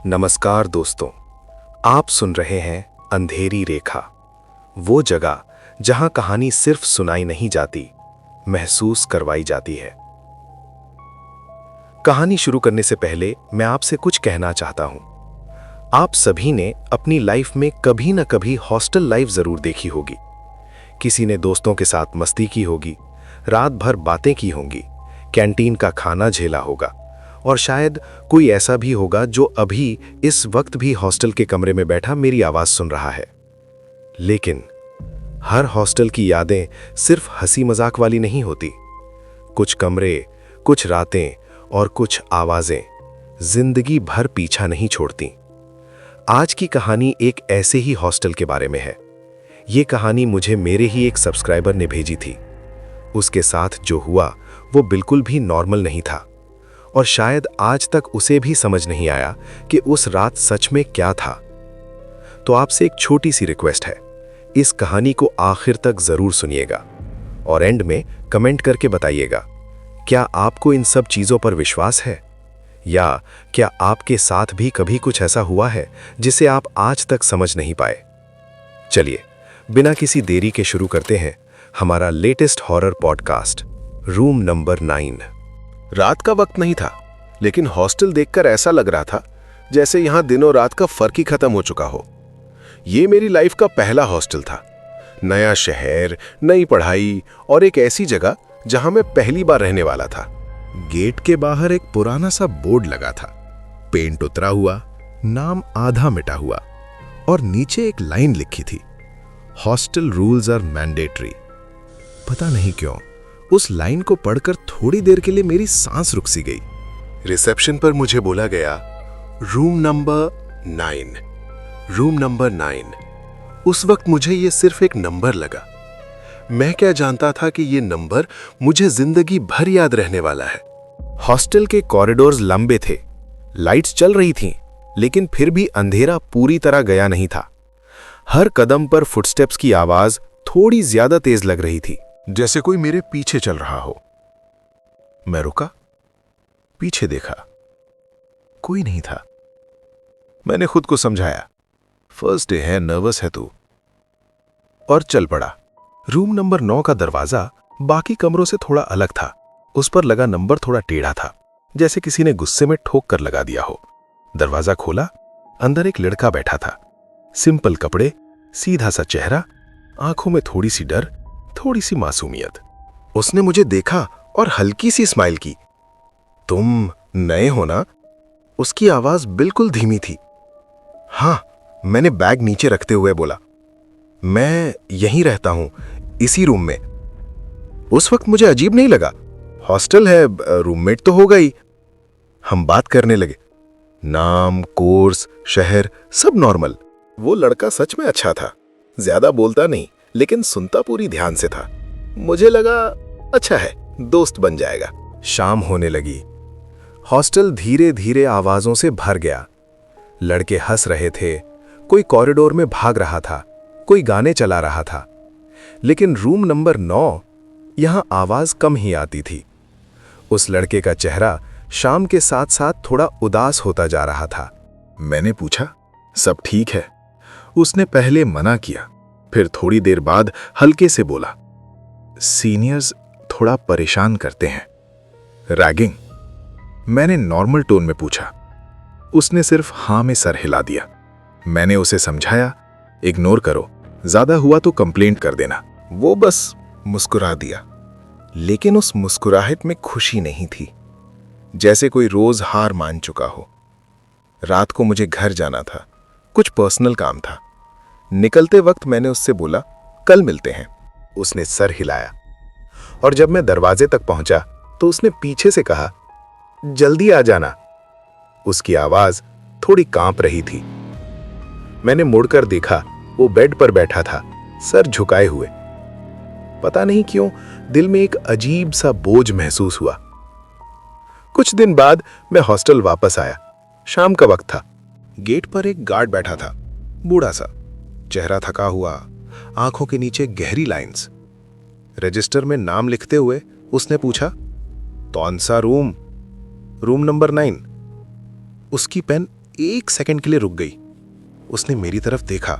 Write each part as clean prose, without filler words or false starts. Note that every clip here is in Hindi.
नमस्कार दोस्तों, आप सुन रहे हैं अंधेरी रेखा, वो जगह जहां कहानी सिर्फ सुनाई नहीं जाती, महसूस करवाई जाती है। कहानी शुरू करने से पहले मैं आपसे कुछ कहना चाहता हूं। आप सभी ने अपनी लाइफ में कभी न कभी हॉस्टल लाइफ जरूर देखी होगी। किसी ने दोस्तों के साथ मस्ती की होगी, रात भर बातें की होंगी, कैंटीन का खाना झेला होगा, और शायद कोई ऐसा भी होगा जो अभी इस वक्त भी हॉस्टल के कमरे में बैठा मेरी आवाज सुन रहा है। लेकिन हर हॉस्टल की यादें सिर्फ हंसी मजाक वाली नहीं होती। कुछ कमरे, कुछ रातें और कुछ आवाजें जिंदगी भर पीछा नहीं छोड़ती। आज की कहानी एक ऐसे ही हॉस्टल के बारे में है। ये कहानी मुझे मेरे ही एक सब्सक्राइबर ने भेजी थी। उसके साथ जो हुआ वो बिल्कुल भी नॉर्मल नहीं था, और शायद आज तक उसे भी समझ नहीं आया कि उस रात सच में क्या था। तो आपसे एक छोटी सी रिक्वेस्ट है, इस कहानी को आखिर तक जरूर सुनिएगा और एंड में कमेंट करके बताइएगा, क्या आपको इन सब चीजों पर विश्वास है, या क्या आपके साथ भी कभी कुछ ऐसा हुआ है जिसे आप आज तक समझ नहीं पाए। चलिए बिना किसी देरी के शुरू करते हैं हमारा latest horror podcast, room number 9। रात का वक्त नहीं था, लेकिन हॉस्टल देखकर ऐसा लग रहा था जैसे यहां दिनों रात का फर्क ही खत्म हो चुका हो। ये मेरी लाइफ का पहला हॉस्टल था। नया शहर, नई पढ़ाई और एक ऐसी जगह जहां मैं पहली बार रहने वाला था। गेट के बाहर एक पुराना सा बोर्ड लगा था, पेंट उतरा हुआ, नाम आधा मिटा हुआ, और नीचे एक लाइन लिखी थी, हॉस्टल रूल्स आर मैंडेटरी। पता नहीं क्यों उस लाइन को पढ़कर थोड़ी देर के लिए मेरी सांस रुक सी गई। रिसेप्शन पर मुझे बोला गया, रूम नंबर 9, रूम नंबर 9। उस वक्त मुझे ये सिर्फ एक नंबर लगा। मैं क्या जानता था कि ये नंबर मुझे जिंदगी भर याद रहने वाला है। हॉस्टल के कॉरिडोर्स लंबे थे, लाइट्स चल रही थीं, लेकिन फिर भी अंधेरा पूरी तरह गया नहीं था। हर कदम पर फुटस्टेप्स की आवाज थोड़ी ज्यादा तेज लग रही थी, जैसे कोई मेरे पीछे चल रहा हो। मैं रुका, पीछे देखा, कोई नहीं था। मैंने खुद को समझाया, फर्स्ट डे है, नर्वस है तू, और चल पड़ा। रूम नंबर 9 का दरवाजा बाकी कमरों से थोड़ा अलग था। उस पर लगा नंबर थोड़ा टेढ़ा था, जैसे किसी ने गुस्से में ठोक कर लगा दिया हो। दरवाजा खोला, अंदर एक लड़का बैठा था। सिंपल कपड़े, सीधा सा चेहरा, आंखों में थोड़ी सी डर, थोड़ी सी मासूमियत। उसने मुझे देखा और हल्की सी स्माइल की। तुम नए हो ना? उसकी आवाज बिल्कुल धीमी थी। हाँ, मैंने बैग नीचे रखते हुए बोला। मैं यहीं रहता हूं, इसी रूम में। उस वक्त मुझे अजीब नहीं लगा, हॉस्टल है, रूममेट तो होगा ही। हम बात करने लगे, नाम, कोर्स, शहर, सब नॉर्मल। वो लड़का सच में अच्छा था, ज्यादा बोलता नहीं, लेकिन सुनता पूरी ध्यान से था। मुझे लगा अच्छा है, दोस्त बन जाएगा। शाम होने लगी। हॉस्टल धीरे धीरे आवाजों से भर गया। लड़के हंस रहे थे, कोई कॉरिडोर में भाग रहा था, कोई गाने चला रहा था। लेकिन रूम नंबर 9, यहां आवाज कम ही आती थी। उस लड़के का चेहरा शाम के साथ साथ थोड़ा उदास होता जा रहा था। मैंने पूछा, सब ठीक है? उसने पहले मना किया, फिर थोड़ी देर बाद हल्के से बोला, सीनियर्स थोड़ा परेशान करते हैं। रैगिंग? मैंने नॉर्मल टोन में पूछा। उसने सिर्फ हां में सर हिला दिया। मैंने उसे समझाया, इग्नोर करो, ज्यादा हुआ तो कंप्लेंट कर देना। वो बस मुस्कुरा दिया, लेकिन उस मुस्कुराहट में खुशी नहीं थी, जैसे कोई रोज हार मान चुका हो। रात को मुझे घर जाना था, कुछ पर्सनल काम था। निकलते वक्त मैंने उससे बोला, कल मिलते हैं। उसने सर हिलाया, और जब मैं दरवाजे तक पहुंचा तो उसने पीछे से कहा, जल्दी आ जाना। उसकी आवाज थोड़ी कांप रही थी। मैंने मुड़कर देखा, वो बेड पर बैठा था, सर झुकाए हुए। पता नहीं क्यों दिल में एक अजीब सा बोझ महसूस हुआ। कुछ दिन बाद मैं हॉस्टल वापस आया। शाम का वक्त था। गेट पर एक गार्ड बैठा था, बूढ़ा सा, चेहरा थका हुआ, आंखों के नीचे गहरी लाइंस। रजिस्टर में नाम लिखते हुए उसने पूछा, कौन सा रूम? Room number 9। उसकी पेन एक सेकंड के लिए रुक गई। उसने मेरी तरफ देखा।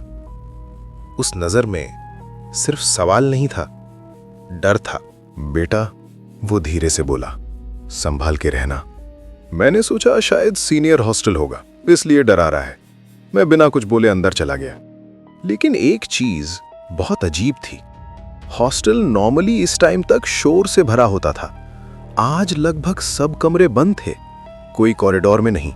उस नजर में सिर्फ सवाल नहीं था, डर था। बेटा, वो धीरे से बोला, संभाल के रहना। मैंने सोचा शायद सीनियर हॉस्टल होगा, इसलिए डरा रहा है। मैं बिना कुछ बोले अंदर चला गया। लेकिन एक चीज बहुत अजीब थी। हॉस्टल नॉर्मली इस टाइम तक शोर से भरा होता था। आज लगभग सब कमरे बंद थे। कोई कॉरिडोर में नहीं,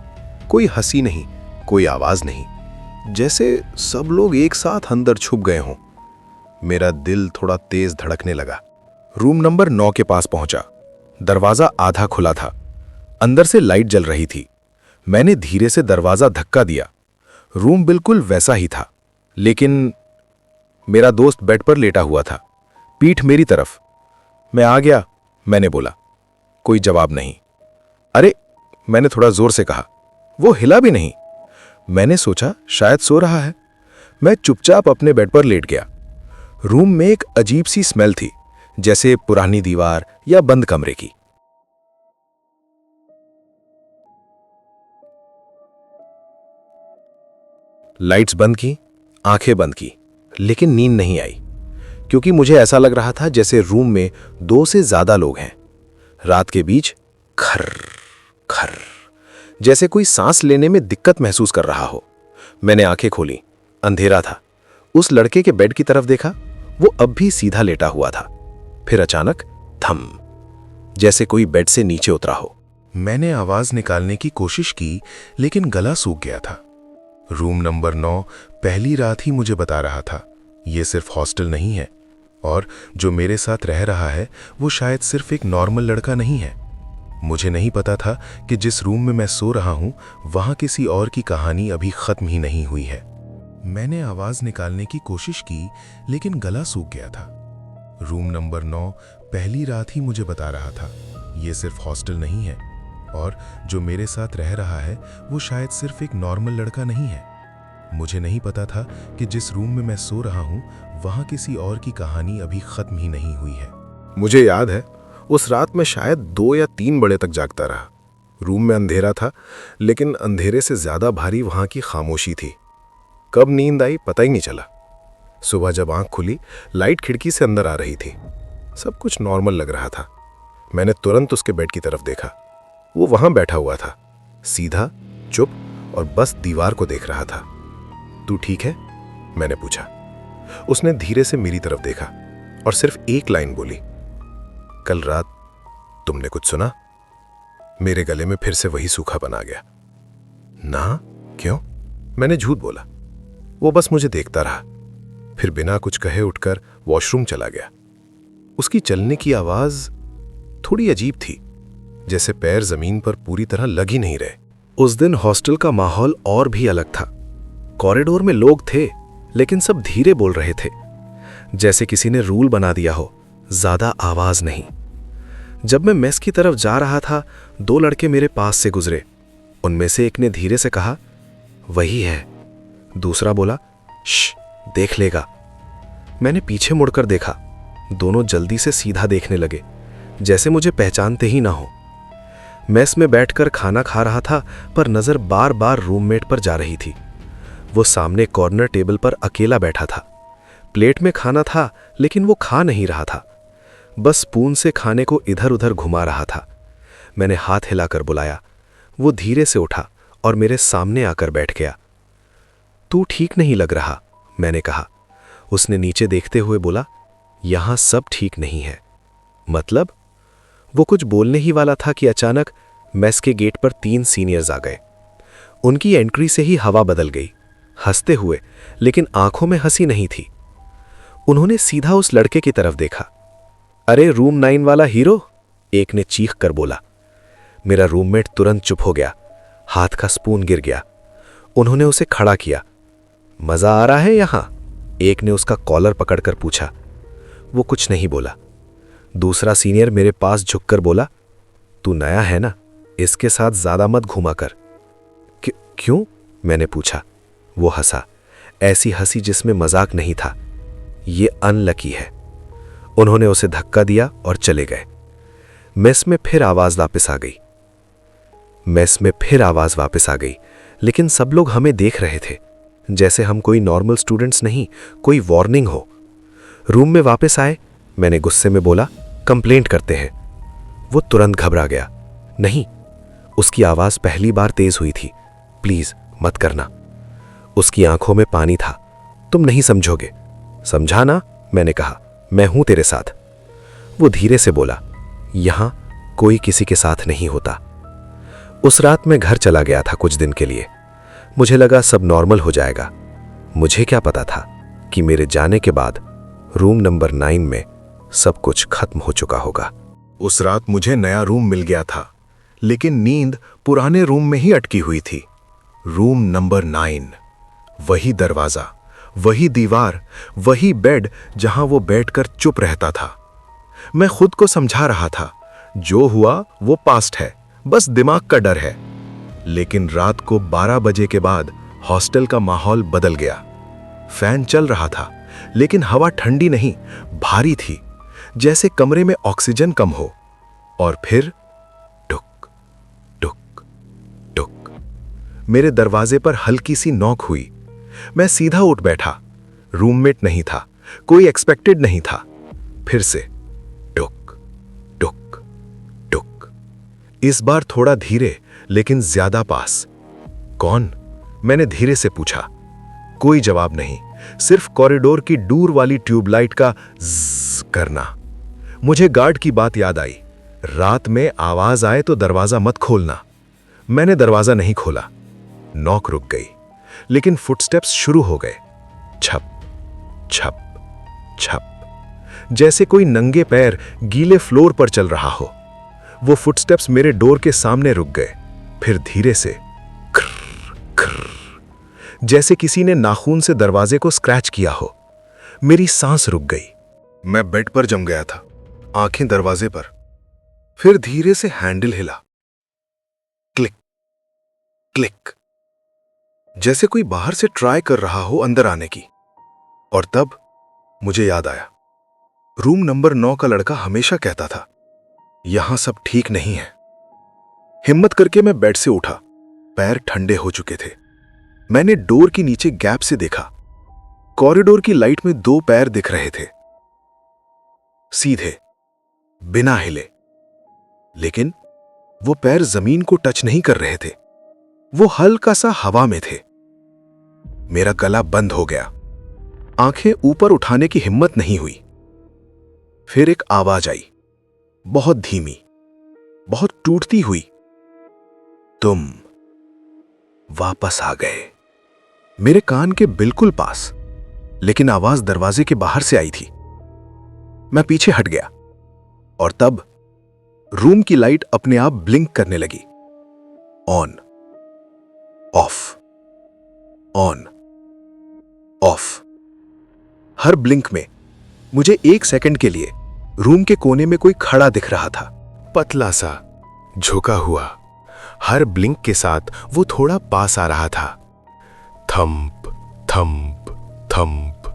कोई हंसी नहीं, कोई आवाज नहीं। जैसे सब लोग एक साथ अंदर छुप गए हों। मेरा दिल थोड़ा तेज धड़कने लगा। रूम नंबर 9 के पास पहुंचा। दरवाजा आधा खुला था। अंदर से लाइट जल रही थी। मैंने धीरे से दरवाजा धक्का दिया। रूम बिल्कुल वैसा ही था, लेकिन मेरा दोस्त बेड पर लेटा हुआ था, पीठ मेरी तरफ। मैं आ गया, मैंने बोला। कोई जवाब नहीं। अरे, मैंने थोड़ा जोर से कहा। वो हिला भी नहीं। मैंने सोचा शायद सो रहा है। मैं चुपचाप अपने बेड पर लेट गया। रूम में एक अजीब सी स्मेल थी, जैसे पुरानी दीवार या बंद कमरे की। लाइट्स बंद की, आंखें बंद की, लेकिन नींद नहीं आई, क्योंकि मुझे ऐसा लग रहा था जैसे रूम में 2 से ज्यादा लोग हैं। रात के बीच खर खर, जैसे कोई सांस लेने में दिक्कत महसूस कर रहा हो। मैंने आंखें खोली। अंधेरा था। उस लड़के के बेड की तरफ देखा। वो अब भी सीधा लेटा हुआ था। फिर अचानक थम, जैसे कोई बेड से नीचे उतरा हो। मैंने आवाज निकालने की कोशिश की, लेकिन गला सूख गया था। रूम नंबर 9 पहली रात ही मुझे बता रहा था, ये सिर्फ हॉस्टल नहीं है, और जो मेरे साथ रह रहा है वो शायद सिर्फ एक नॉर्मल लड़का नहीं है। मुझे नहीं पता था कि जिस रूम में मैं सो रहा हूं वहां किसी और की कहानी अभी खत्म ही नहीं हुई है। मैंने आवाज निकालने की कोशिश की, लेकिन गला सूख गया था। रूम नंबर 9 पहली रात ही मुझे बता रहा था, ये सिर्फ हॉस्टल नहीं है, और जो मेरे साथ रह रहा है वो शायद सिर्फ एक नॉर्मल लड़का नहीं है। मुझे नहीं पता था कि जिस रूम में मैं सो रहा हूं वहां किसी और की कहानी अभी खत्म ही नहीं हुई है। मुझे याद है, उस रात में शायद 2 या 3 बजे तक जागता रहा। रूम में अंधेरा था, लेकिन अंधेरे से ज्यादा भारी वहां की खामोशी थी। कब नींद आई पता ही नहीं चला। सुबह जब आंख खुली, लाइट खिड़की से अंदर आ रही थी। सब कुछ नॉर्मल लग रहा था। मैंने तुरंत उसके बेड की तरफ देखा। वो वहां बैठा हुआ था, सीधा, चुप, और बस दीवार को देख रहा था। तू ठीक है? मैंने पूछा। उसने धीरे से मेरी तरफ देखा और सिर्फ एक लाइन बोली, कल रात तुमने कुछ सुना? मेरे गले में फिर से वही सूखापन आ गया। ना, क्यों? मैंने झूठ बोला। वो बस मुझे देखता रहा, फिर बिना कुछ कहे उठकर वॉशरूम चला गया। उसकी चलने की आवाज थोड़ी अजीब थी, जैसे पैर जमीन पर पूरी तरह लग ही नहीं रहे। उस दिन हॉस्टल का माहौल और भी अलग था। कॉरिडोर में लोग थे, लेकिन सब धीरे बोल रहे थे, जैसे किसी ने रूल बना दिया हो, ज्यादा आवाज नहीं। जब मैं मेस की तरफ जा रहा था, 2 लड़के मेरे पास से गुजरे। उनमें से एक ने धीरे से कहा, वही है। दूसरा बोला, श्श, देख लेगा। मैंने पीछे मुड़कर देखा। दोनों जल्दी से सीधा देखने लगे, जैसे मुझे पहचानते ही ना हो। मेस में बैठकर खाना खा रहा था, पर नजर बार बार रूममेट पर जा रही थी। वो सामने कॉर्नर टेबल पर अकेला बैठा था। प्लेट में खाना था, लेकिन वो खा नहीं रहा था, बस स्पून से खाने को इधर उधर घुमा रहा था। मैंने हाथ हिलाकर बुलाया। वो धीरे से उठा और मेरे सामने आकर बैठ गया। तू ठीक नहीं लग रहा, मैंने कहा। उसने नीचे देखते हुए बोला, यहां सब ठीक नहीं है। मतलब? वो कुछ बोलने ही वाला था कि अचानक मेस के गेट पर 3 सीनियर्स आ गए। उनकी एंट्री से ही हवा बदल गई। हंसते हुए, लेकिन आंखों में हंसी नहीं थी। उन्होंने सीधा उस लड़के की तरफ देखा। अरे रूम 9 वाला हीरो, एक ने चीख कर बोला। मेरा रूममेट तुरंत चुप हो गया। हाथ का स्पून गिर गया। उन्होंने उसे खड़ा किया। मजा आ रहा है यहां? एक ने उसका कॉलर पकड़कर पूछा। वो कुछ नहीं बोला। दूसरा सीनियर मेरे पास झुककर बोला, तू नया है ना, इसके साथ ज्यादा मत घुमा कर। क्यों? मैंने पूछा। वो हंसा, ऐसी हंसी जिसमें मजाक नहीं था। ये अनलकी है। उन्होंने उसे धक्का दिया और चले गए। मेस में फिर आवाज वापस आ गई। मेस में फिर आवाज वापस आ गई, लेकिन सब लोग हमें देख रहे थे, जैसे हम कोई नॉर्मल स्टूडेंट्स नहीं, कोई वार्निंग हो। रूम में वापस आए, मैंने गुस्से में बोला, कंप्लेंट करते हैं। वो तुरंत घबरा गया। नहीं, उसकी आवाज पहली बार तेज हुई थी, प्लीज मत करना। उसकी आंखों में पानी था। तुम नहीं समझोगे। समझा ना, मैंने कहा, मैं हूं तेरे साथ। वो धीरे से बोला, यहां कोई किसी के साथ नहीं होता। उस रात मैं घर चला गया था कुछ दिन के लिए। मुझे लगा सब नॉर्मल हो जाएगा। मुझे क्या पता था कि मेरे जाने के बाद रूम नंबर 9 में सब कुछ खत्म हो चुका होगा। उस रात मुझे नया रूम मिल गया था, लेकिन नींद पुराने रूम में ही अटकी हुई थी। रूम नंबर 9, वही दरवाजा, वही दीवार, वही बेड जहां वो बैठकर चुप रहता था। मैं खुद को समझा रहा था, जो हुआ वो पास्ट है, बस दिमाग का डर है। लेकिन रात को 12 बजे के बाद हॉस्टल का माहौल बदल गया। फैन चल रहा था, लेकिन हवा ठंडी नहीं, भारी थी, जैसे कमरे में ऑक्सीजन कम हो। और फिर टुक टुक टुक, मेरे दरवाजे पर हल्की सी नॉक हुई। मैं सीधा उठ बैठा। रूममेट नहीं था, कोई एक्सपेक्टेड नहीं था। फिर से टुक टुक टुक, इस बार थोड़ा धीरे लेकिन ज्यादा पास। कौन? मैंने धीरे से पूछा। कोई जवाब नहीं, सिर्फ कॉरिडोर की दूर वाली ट्यूबलाइट का ज़्ज़ करना। मुझे गार्ड की बात याद आई, रात में आवाज आए तो दरवाजा मत खोलना। मैंने दरवाजा नहीं खोला। नॉक रुक गई, लेकिन फुटस्टेप्स शुरू हो गए। छप छप छप, जैसे कोई नंगे पैर गीले फ्लोर पर चल रहा हो। वो फुटस्टेप्स मेरे डोर के सामने रुक गए, फिर धीरे से खर्र खर्र, जैसे किसी ने नाखून से दरवाजे को स्क्रैच किया हो। मेरी सांस रुक गई। मैं बेड पर जम गया था, आंखें दरवाजे पर। फिर धीरे से हैंडल हिला। क्लिक क्लिक, जैसे कोई बाहर से ट्राई कर रहा हो अंदर आने की। और तब मुझे याद आया, रूम नंबर 9 का लड़का हमेशा कहता था, यहां सब ठीक नहीं है। हिम्मत करके मैं बेड से उठा। पैर ठंडे हो चुके थे। मैंने डोर के नीचे गैप से देखा। कॉरिडोर की लाइट में 2 पैर दिख रहे थे, सीधे, बिना हिले। लेकिन वो पैर जमीन को टच नहीं कर रहे थे, वो हल्का सा हवा में थे। मेरा गला बंद हो गया। आंखें ऊपर उठाने की हिम्मत नहीं हुई। फिर एक आवाज आई, बहुत धीमी, बहुत टूटती हुई, तुम वापस आ गए। मेरे कान के बिल्कुल पास, लेकिन आवाज दरवाजे के बाहर से आई थी। मैं पीछे हट गया, और तब रूम की लाइट अपने आप ब्लिंक करने लगी। On off, on off. Her blink में मुझे 1 सेकंड के लिए रूम के कोने में कोई खड़ा दिख रहा था, पतला सा, झुका हुआ। हर ब्लिंक के साथ वो थोड़ा पास आ रहा था। Thump thump thump.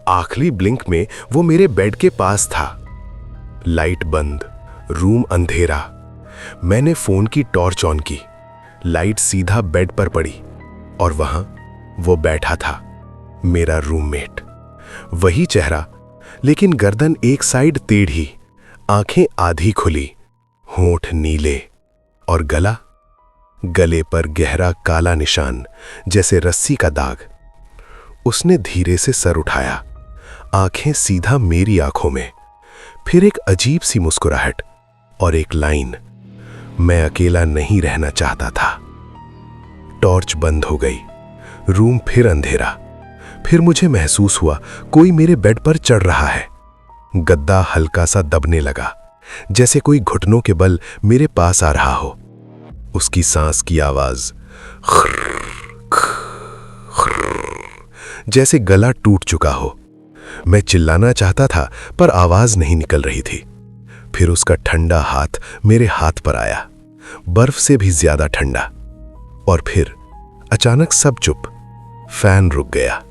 आखिरी ब्लिंक में वो मेरे बेड के पास था। लाइट बंद, रूम अंधेरा। मैंने फोन की टॉर्च ऑन की। लाइट सीधा बेड पर पड़ी, और वहां वो बैठा था, मेरा रूममेट। वही चेहरा, लेकिन गर्दन एक साइड टेढ़ी, आंखें आधी खुली, होंठ नीले, और गले पर गहरा काला निशान, जैसे रस्सी का दाग। उसने धीरे से सर उठाया, आंखें सीधा मेरी आंखों में। फिर एक अजीब सी मुस्कुराहट और एक लाइन, मैं अकेला नहीं रहना चाहता था। टॉर्च बंद हो गई। रूम फिर अंधेरा। फिर मुझे महसूस हुआ कोई मेरे बेड पर चढ़ रहा है। गद्दा हल्का सा दबने लगा, जैसे कोई घुटनों के बल मेरे पास आ रहा हो। उसकी सांस की आवाज जैसे गला टूट चुका हो। मैं चिल्लाना चाहता था, पर आवाज नहीं निकल रही थी। फिर उसका ठंडा हाथ मेरे हाथ पर आया, बर्फ से भी ज्यादा ठंडा। और फिर अचानक सब चुप। फैन रुक गया,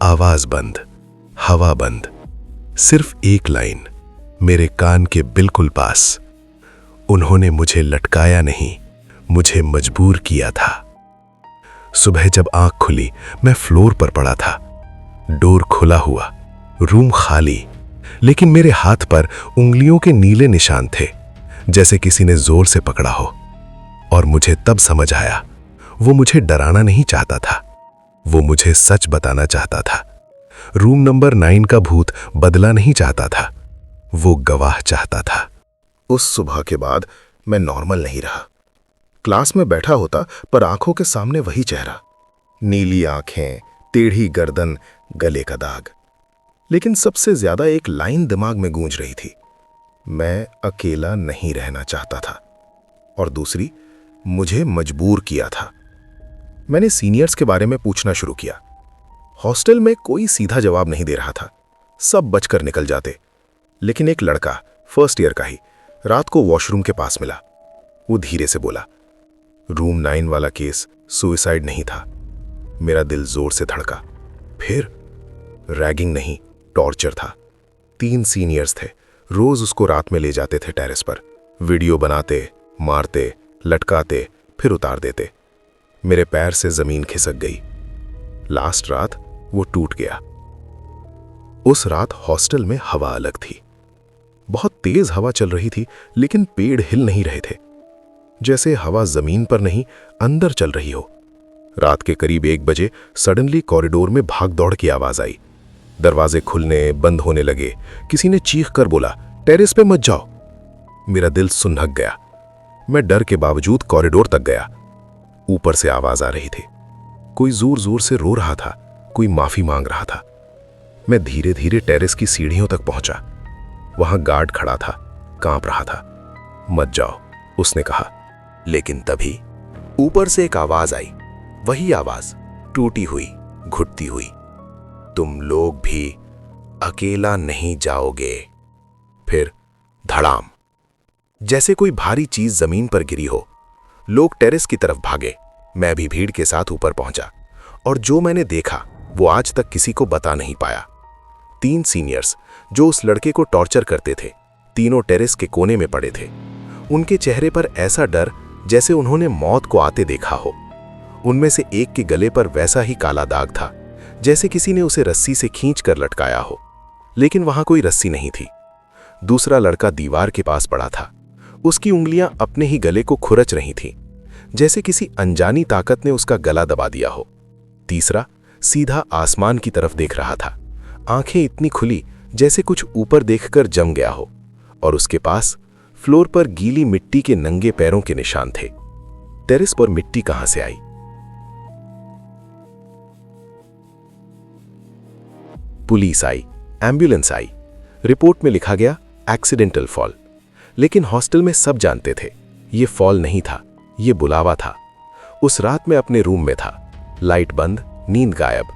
आवाज बंद, हवा बंद। सिर्फ एक लाइन मेरे कान के बिल्कुल पास, उन्होंने मुझे लटकाया नहीं, मुझे मजबूर किया था। सुबह जब आंख खुली, मैं फ्लोर पर पड़ा था। डोर खुला हुआ, रूम खाली, लेकिन मेरे हाथ पर उंगलियों के नीले निशान थे, जैसे किसी ने जोर से पकड़ा हो। और मुझे तब समझ आया, वो मुझे डराना नहीं चाहता था, वो मुझे सच बताना चाहता था। रूम नंबर 9 का भूत बदला नहीं चाहता था, वो गवाह चाहता था। उस सुबह के बाद मैं नॉर्मल नहीं रहा। क्लास में बैठा होता, पर आंखों के सामने वही चेहरा, नीली आंखें, टेढ़ी गर्दन, गले का दाग। लेकिन सबसे ज्यादा एक लाइन दिमाग में गूंज रही थी, मैं अकेला नहीं रहना चाहता था। और दूसरी, मुझे मजबूर किया था। मैंने सीनियर्स के बारे में पूछना शुरू किया। हॉस्टल में कोई सीधा जवाब नहीं दे रहा था, सब बचकर निकल जाते। लेकिन एक लड़का, फर्स्ट ईयर का ही, रात को वॉशरूम के पास मिला। वो धीरे से बोला, रूम 9 वाला केस सुसाइड नहीं था। मेरा दिल जोर से धड़का। फिर रैगिंग नहीं, टॉर्चर था। 3 सीनियर्स थे, रोज उसको रात में ले जाते थे टेरेस पर, वीडियो बनाते, मारते, लटकाते, फिर उतार देते। मेरे पैर से जमीन खिसक गई। लास्ट रात वो टूट गया। उस रात हॉस्टल में हवा अलग थी। बहुत तेज हवा चल रही थी, लेकिन पेड़ हिल नहीं रहे थे, जैसे हवा जमीन पर नहीं अंदर चल रही हो। रात के करीब 1 बजे सडनली कॉरिडोर में भाग दौड़ की आवाज आई। दरवाजे खुलने बंद होने लगे। किसी ने चीख कर बोला, टेरेस पे मत जाओ। मेरा दिल सुन्नक गया। मैं डर के बावजूद कॉरिडोर तक गया। ऊपर से आवाज आ रही थी, कोई जोर जोर से रो रहा था, कोई माफी मांग रहा था। मैं धीरे धीरे टेरेस की सीढ़ियों तक पहुंचा। वहां गार्ड खड़ा था, कांप रहा था। मत जाओ, उसने कहा। लेकिन तभी ऊपर से एक आवाज आई, वही आवाज, टूटी हुई, घुटती हुई, तुम लोग भी अकेला नहीं जाओगे। फिर धड़ाम, जैसे कोई भारी चीज जमीन पर गिरी हो। लोग टेरेस की तरफ भागे। मैं भी भीड़ के साथ ऊपर पहुंचा, और जो मैंने देखा वो आज तक किसी को बता नहीं पाया। 3 सीनियर्स जो उस लड़के को टॉर्चर करते थे, तीनों टेरेस के कोने में पड़े थे। उनके चेहरे पर ऐसा डर जैसे उन्होंने मौत को आते देखा हो। उनमें से एक के गले पर वैसा ही काला दाग था, जैसे किसी ने उसे रस्सी से खींच कर लटकाया हो, लेकिन वहां कोई रस्सी नहीं थी। दूसरा लड़का दीवार के पास पड़ा था। उसकी उंगलियां अपने ही गले को खुरच रही थीं, जैसे किसी अनजानी ताकत ने उसका गला दबा दिया हो। तीसरा सीधा आसमान की तरफ देख रहा था, आंखें इतनी खुली जैसे कुछ ऊपर देखकर जम गया हो। और उसके पास फ्लोर पर गीली मिट्टी के नंगे पैरों के निशान थे। टेरेस पर मिट्टी कहां से आई? पुलिस आई, एम्बुलेंस आई, रिपोर्ट में लिखा गया एक्सीडेंटल फॉल। लेकिन हॉस्टल में सब जानते थे ये फॉल नहीं था, ये बुलावा था। उस रात मैं अपने रूम में था, लाइट बंद, नींद गायब।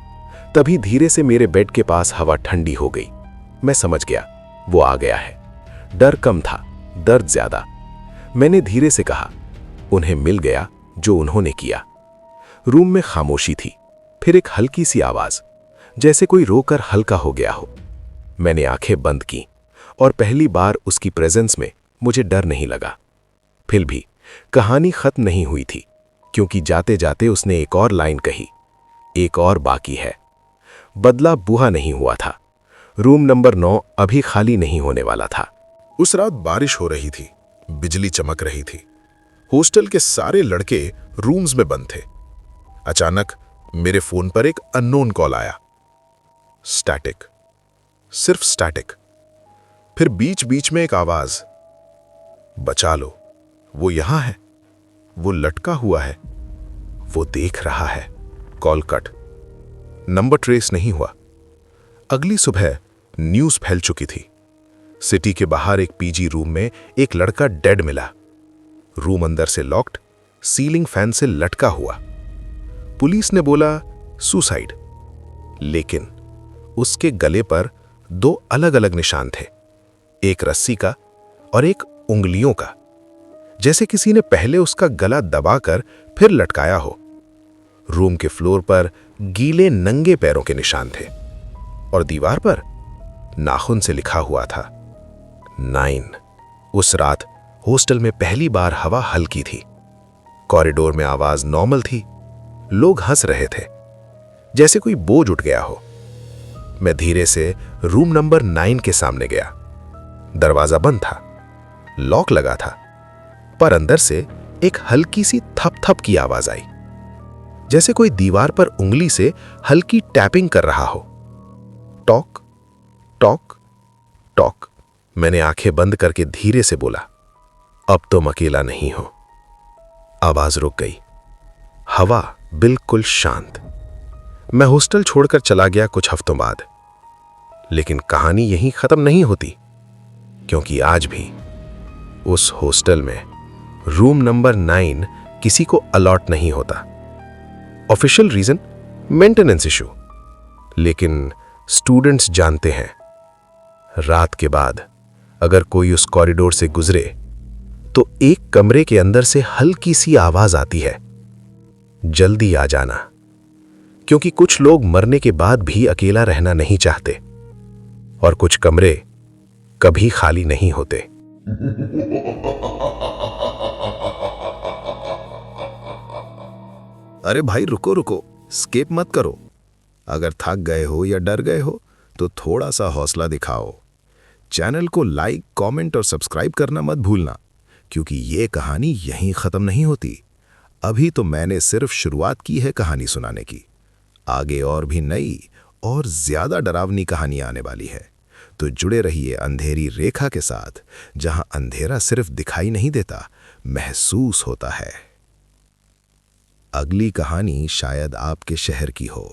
तभी धीरे से मेरे बेड के पास हवा ठंडी हो गई। मैं समझ गया वो आ गया है। डर कम था, दर्द ज्यादा। मैंने धीरे से कहा, उन्हें मिल गया जो उन्होंने किया। रूम में खामोशी थी। फिर एक हल्की सी आवाज, जैसे कोई रोकर हल्का हो गया हो। मैंने आंखें बंद की, और पहली बार उसकी प्रेजेंस में मुझे डर नहीं लगा। फिर भी कहानी खत्म नहीं हुई थी, क्योंकि जाते जाते उसने एक और लाइन कही, एक और बाकी है। बदला बुहा नहीं हुआ था। रूम नंबर 9 अभी खाली नहीं होने वाला था। उस रात बारिश हो रही थी, बिजली चमक रही थी। हॉस्टल के सारे लड़के रूम्स में बंद थे। अचानक मेरे फोन पर एक अननोन कॉल आया। स्टैटिक, सिर्फ स्टैटिक। फिर बीच बीच में एक आवाज, बचा लो, वो यहां है, वो लटका हुआ है, वो देख रहा है। Call cut. नंबर ट्रेस नहीं हुआ। अगली सुबह न्यूज फैल चुकी थी। सिटी के बाहर एक पीजी रूम में एक लड़का डेड मिला। रूम अंदर से लॉक्ड, सीलिंग फैन से लटका हुआ। पुलिस ने बोला सुसाइड, लेकिन उसके गले पर 2 अलग अलग निशान थे, एक रस्सी का और एक उंगलियों का, जैसे किसी ने पहले उसका गला दबाकर फिर लटकाया हो। रूम के फ्लोर पर गीले नंगे पैरों के निशान थे, और दीवार पर नाखून से लिखा हुआ था 9। उस रात हॉस्टल में पहली बार हवा हल्की थी। कॉरिडोर में आवाज नॉर्मल थी। लोग हंस रहे थे, जैसे कोई बोझ उठ गया हो। मैं धीरे से रूम नंबर 9 के सामने गया। दरवाजा बंद था, लॉक लगा था, पर अंदर से एक हल्की सी थप थप की आवाज आई, जैसे कोई दीवार पर उंगली से हल्की टैपिंग कर रहा हो। Talk talk talk. मैंने आंखें बंद करके धीरे से बोला, अब तुम अकेला नहीं हो। आवाज रुक गई। हवा बिल्कुल शांत। मैं हॉस्टल छोड़कर चला गया कुछ हफ्तों बाद। लेकिन कहानी यहीं खत्म नहीं होती, क्योंकि आज भी उस हॉस्टल में रूम नंबर 9 किसी को अलॉट नहीं होता। ऑफिशियल रीजन मेंटेनेंस इशू, लेकिन स्टूडेंट्स जानते हैं, रात के बाद अगर कोई उस कॉरिडोर से गुजरे तो एक कमरे के अंदर से हल्की सी आवाज आती है, जल्दी आ जाना, क्योंकि कुछ लोग मरने के बाद भी अकेला रहना नहीं चाहते और कुछ कमरे कभी खाली नहीं होते। अरे भाई रुको रुको, स्किप मत करो। अगर थक गए हो या डर गए हो तो थोड़ा सा हौसला दिखाओ। चैनल को लाइक, कमेंट और सब्सक्राइब करना मत भूलना, क्योंकि ये कहानी यहीं खत्म नहीं होती। अभी तो मैंने सिर्फ शुरुआत की है कहानी सुनाने की। आगे और भी नई और ज्यादा डरावनी कहानियां आने वाली है, तो जुड़े रहिए अंधेरी रेखा के साथ, जहां अंधेरा सिर्फ दिखाई नहीं देता, महसूस होता है। अगली कहानी शायद आपके शहर की हो।